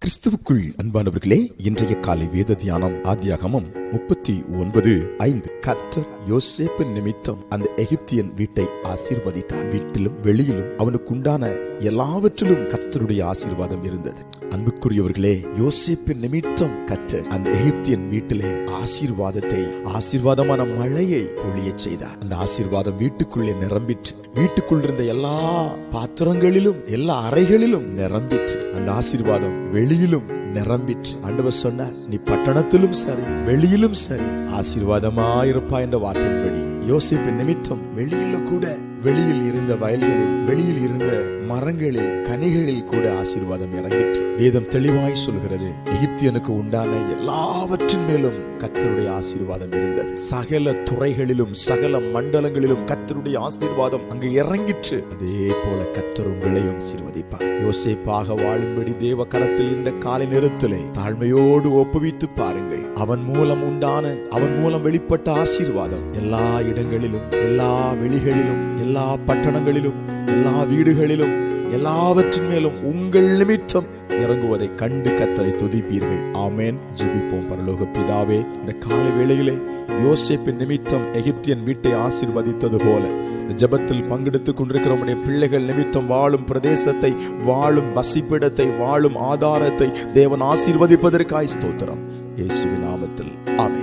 கிறிஸ்துவுக்குள் அன்பானவர்களே, இன்றைய காலை வேத தியானம் ஆதியாகமம் 39:5. கர்த்தர் யோசேப்பு நிமித்தம் அந்த எகிப்தியன் வீட்டை ஆசீர்வதித்தார். வீட்டிலும் வெளியிலும் அவனுக்கு உண்டான எல்லாவற்றிலும் கர்த்தருடைய ஆசீர்வாதம் இருந்தது. அன்புக்குரியவர்களே, யோசேப்பு நிமித்தம் கர்த்தர் அந்த எகிப்தியன் வீட்டிலே ஆசீர்வாதமான மழையை பொழிய செய்தார். அந்த ஆசீர்வாதம் வீட்டுக்குள்ளே நிரம்பிற்று. வீட்டுக்குள் இருந்த எல்லா பாத்திரங்களிலும் எல்லா அறைகளிலும் நிரம்பிற்று. அந்த ஆசீர்வாதம் வெளியிலும் நிரம்பிற்று. ஆண்டவர் சொன்னார், நீ பட்டணத்திலும் சரி வெளியிலும் சரி ஆசீர்வாதமாயிருப்பா என்ற வார்த்தையின்படி யோசேப்பு நிமித்தம் வெளியில் இருந்த வயல்களில், வெளியில் இருந்த மரங்களில், கனிகளில் கூட ஆசீர்வாதம் இறங்கிற்று. வேதம் தெளிவாய் சொல்கிறது, எகிப்தியனுக்கு உண்டான எல்லாவற்றின் மேலும் கர்த்தருடைய ஆசீர்வாதம் இருந்தது. சகல துறைகளிலும் சகல மண்டலங்களிலும் கர்த்தருடைய ஆசீர்வாதம் அங்கு இறங்கிற்று. அதே போல கர்த்தர் உங்களையும் ஆசீர்வதிப்பார். யோசேப்பாக வாழும்படி தேவ கரத்தில் இந்த காலை நேரத்திலே தாழ்மையோடு ஒப்புவித்து பாருங்கள். அவன் மூலம் வெளிப்பட்ட ஆசீர்வாதம் எல்லா இடங்களிலும், எல்லா வெளிகளிலும், எல்லா பட்டணங்களிலும், எல்லா வீடுகளிலும், எல்லாவற்றின் மேலும் உங்கள் நிமித்தம் இறங்குவதை கண்டு கர்த்தரை துதிப்பீர்கள். ஆமென். ஜெபிப்போம். பரலோக பிதாவே, இந்த காலை வேளையிலே யோசேப்பின் நிமித்தம் எகிப்தியன் வீட்டை ஆசீர்வதித்தது போல ஜெபத்தில் பங்கெடுத்துக் கொண்டிருக்கிற நம்முடைய பிள்ளைகள் நிமித்தம் வாழும் பிரதேசத்தை, வாழும் வசிப்பிடத்தை, வாழும் ஆதாரத்தை தேவன் ஆசீர்வதிப்பதற்காய் ஸ்தோத்திரம். இயேசுவின் நாமத்தில் ஆமென்.